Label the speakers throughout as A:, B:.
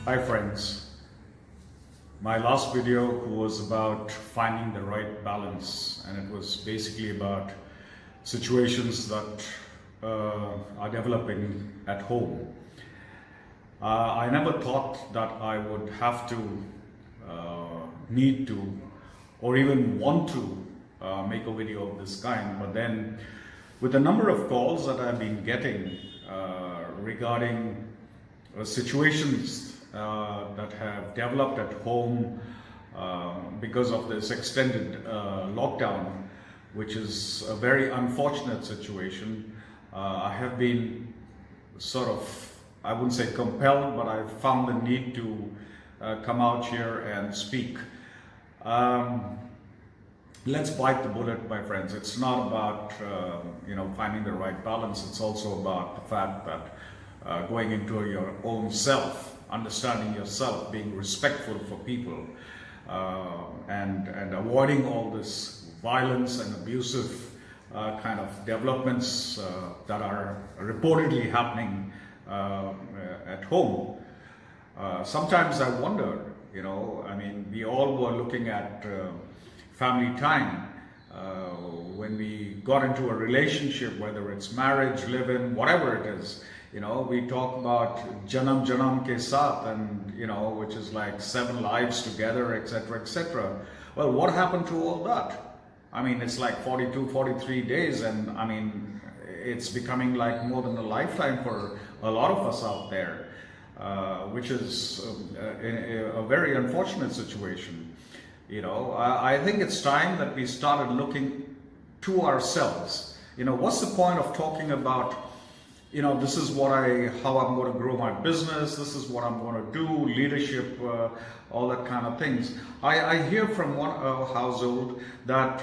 A: Hi friends, my last video was about finding the right balance, and it was basically about situations that are developing at home. I never thought that I would have to, need to, or even want to make a video of this kind, but then with the number of calls that I've been getting regarding situations that have developed at home because of this extended lockdown, which is a very unfortunate situation. I have been sort of, I wouldn't say compelled, but I found the need to come out here and speak. Let's bite the bullet, my friends. It's not about finding the right balance. It's also about the fact that going into your own self, understanding yourself, being respectful for people, and avoiding all this violence and abusive kind of developments that are reportedly happening at home. Sometimes I wonder, we all were looking at family time when we got into a relationship, whether it's marriage, live-in, whatever it is. We talk about janam janam ke saath, and which is like 7 lives together, etc., etc. Well, what happened to all that? It's like 42, 43 days, and it's becoming like more than a lifetime for a lot of us out there, which is a very unfortunate situation. I think it's time that we started looking to ourselves. What's the point of talking about, this is how I'm going to grow my business, this is what I'm going to do, leadership, all that kind of things. I hear from one household that,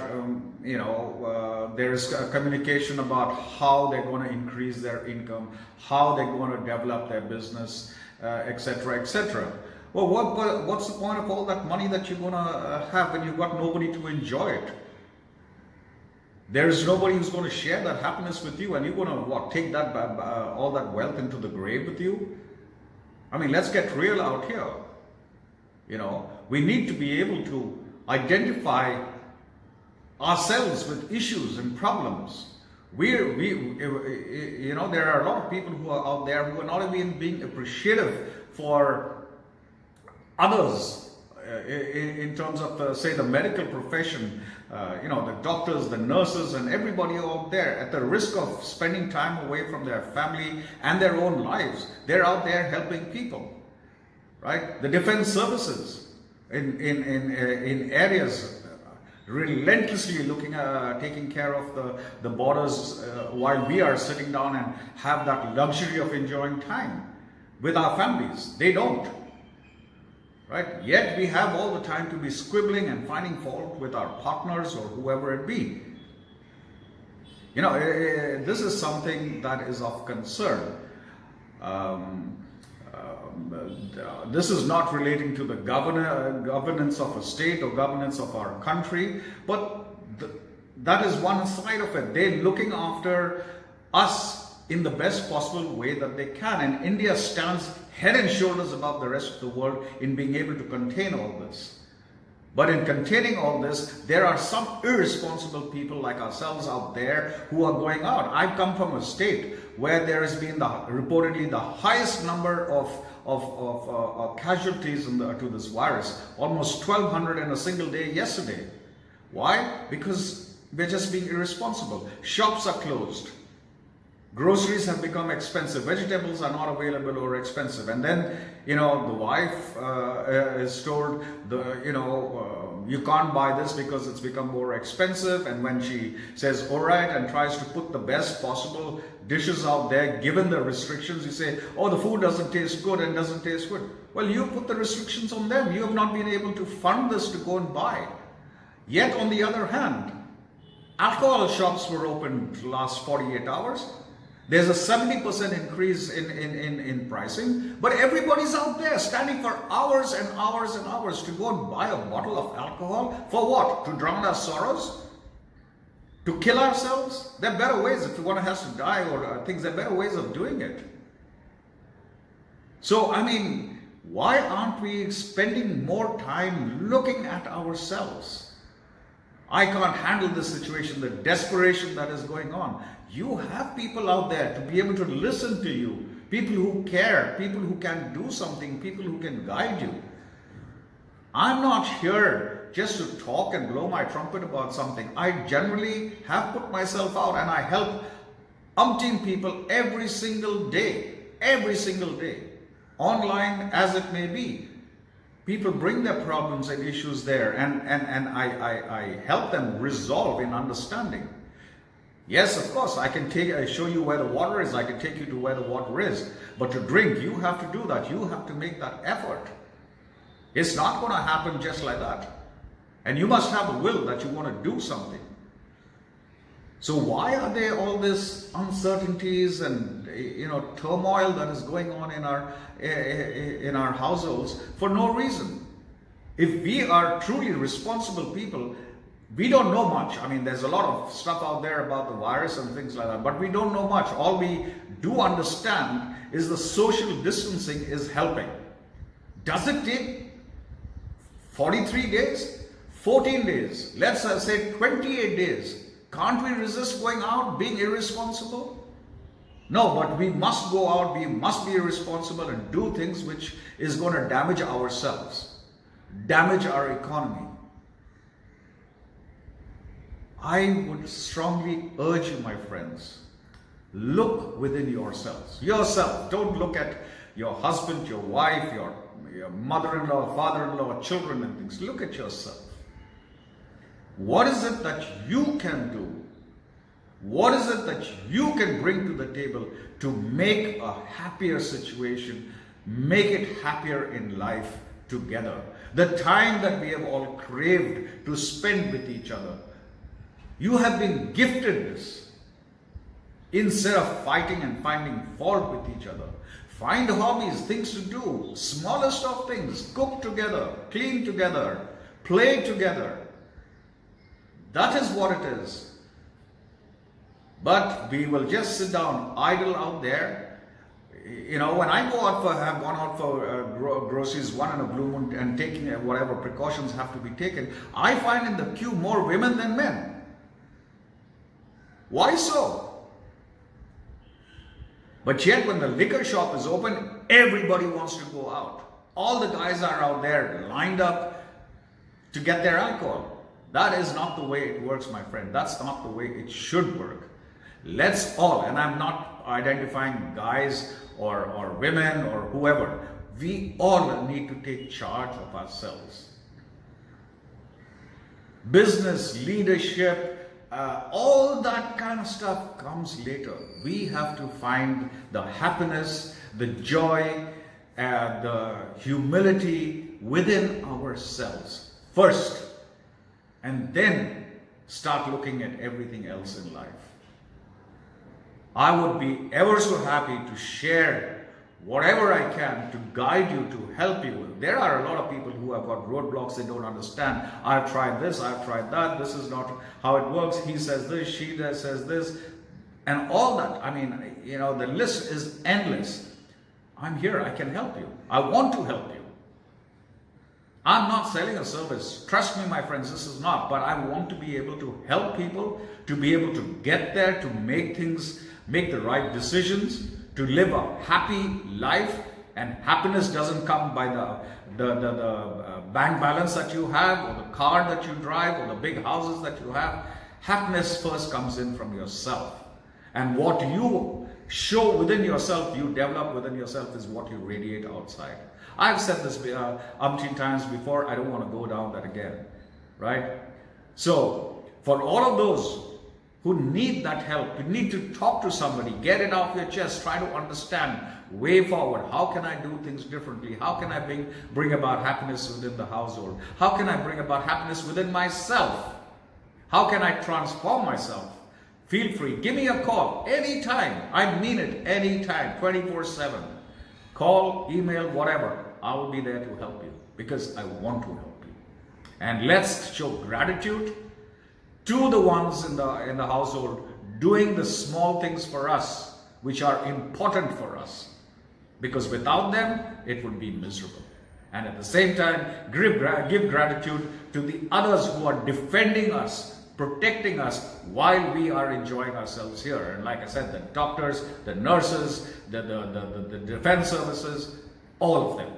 A: there is a communication about how they're going to increase their income, how they're going to develop their business, etc., etc. Well, what's the point of all that money that you're going to have when you've got nobody to enjoy it? There is nobody who's going to share that happiness with you, and you're going to take that all that wealth into the grave with you? Let's get real out here. We need to be able to identify ourselves with issues and problems. There are a lot of people who are out there who are not even being appreciative for others in terms of, say, the medical profession, the doctors, the nurses, and everybody out there, at the risk of spending time away from their family and their own lives. They're out there helping people, right? The defense services in areas relentlessly taking care of the borders while we are sitting down and have that luxury of enjoying time with our families. They don't. Right? Yet we have all the time to be squibbling and finding fault with our partners or whoever it be. This is something that is of concern. This is not relating to the governance of a state or governance of our country, but that is one side of it. They're looking after us in the best possible way that they can, and India stands head and shoulders above the rest of the world in being able to contain all this. But in containing all this, there are some irresponsible people like ourselves out there who are going out. I come from a state where there has been reportedly the highest number of casualties to this virus, almost 1,200 in a single day yesterday. Why? Because we're just being irresponsible. Shops are closed. Groceries have become expensive. Vegetables are not available or expensive. And then, the wife is told, you can't buy this because it's become more expensive. And when she says, all right, and tries to put the best possible dishes out there, given the restrictions, you say, oh, the food doesn't taste good and doesn't taste good. Well, you put the restrictions on them. You have not been able to fund this to go and buy. Yet, on the other hand, alcohol shops were open the last 48 hours. There's a 70% increase in pricing, but everybody's out there standing for hours and hours and hours to go and buy a bottle of alcohol. For what? To drown our sorrows? To kill ourselves? There are better ways. If one has to die or things, there are better ways of doing it. So, Why aren't we spending more time looking at ourselves? I can't handle this situation, the desperation that is going on. You have people out there to be able to listen to you, people who care, people who can do something, people who can guide you. I'm not here just to talk and blow my trumpet about something. I generally have put myself out and I help umpteen people every single day, online as it may be. People bring their problems and issues there, and I help them resolve in understanding. Yes, of course, I can show you where the water is, I can take you to where the water is. But to drink, you have to do that. You have to make that effort. It's not going to happen just like that. And you must have a will that you want to do something. So why are there all these uncertainties and turmoil that is going on in our households for no reason? If we are truly responsible people, we don't know much. I mean, there's a lot of stuff out there about the virus and things like that, but we don't know much. All we do understand is the social distancing is helping. Does it take 43 days? 14 days? Let's say 28 days. Can't we resist going out, being irresponsible? No, but we must go out, we must be irresponsible and do things which is going to damage ourselves, damage our economy. I would strongly urge you, my friends, look within yourselves. Yourself. Don't look at your husband, your wife, your mother-in-law, father-in-law, children and things. Look at yourself. What is it that you can do? What is it that you can bring to the table to make a happier situation, make it happier in life together? The time that we have all craved to spend with each other. You have been gifted this. Instead of fighting and finding fault with each other, find hobbies, things to do, smallest of things, cook together, clean together, play together. That is what it is. But we will just sit down idle out there. When I have gone out for groceries once in a blue moon and taking whatever precautions have to be taken, I find in the queue more women than men. Why so? But yet when the liquor shop is open, everybody wants to go out. All the guys are out there lined up to get their alcohol. That is not the way it works, my friend. That's not the way it should work. Let's all, and I'm not identifying guys or women or whoever, we all need to take charge of ourselves. Business, leadership, all that kind of stuff comes later. We have to find the happiness, the joy, the humility within ourselves first. And then start looking at everything else in life. I would be ever so happy to share whatever I can to guide you, to help you. There are a lot of people who have got roadblocks they don't understand. I've tried this, I've tried that, this is not how it works. He says this, she says this, and all that. I mean, the list is endless. I'm here, I can help you. I want to help you. I'm not selling a service. Trust me, my friends, this is not. But I want to be able to help people, to be able to get there, to make the right decisions, to live a happy life. And happiness doesn't come by the bank balance that you have, or the car that you drive, or the big houses that you have. Happiness first comes in from yourself. And what you show within yourself, you develop within yourself, is what you radiate outside. I've said this umpteen times before. I don't want to go down that again, right? So for all of those who need that help, you need to talk to somebody, get it off your chest, try to understand way forward. How can I do things differently? How can I bring about happiness within the household? How can I bring about happiness within myself? How can I transform myself? Feel free. Give me a call anytime. I mean it, anytime, 24/7. Call, email, whatever. I will be there to help you because I want to help you. And let's show gratitude to the ones in the household doing the small things for us which are important for us. Because without them, it would be miserable. And at the same time, give gratitude to the others who are defending us, protecting us while we are enjoying ourselves here. And like I said, the doctors, the nurses, the defense services, all of them.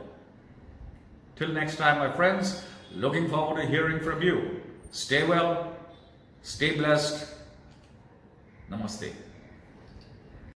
A: Till next time, my friends, looking forward to hearing from you. Stay well, stay blessed. Namaste.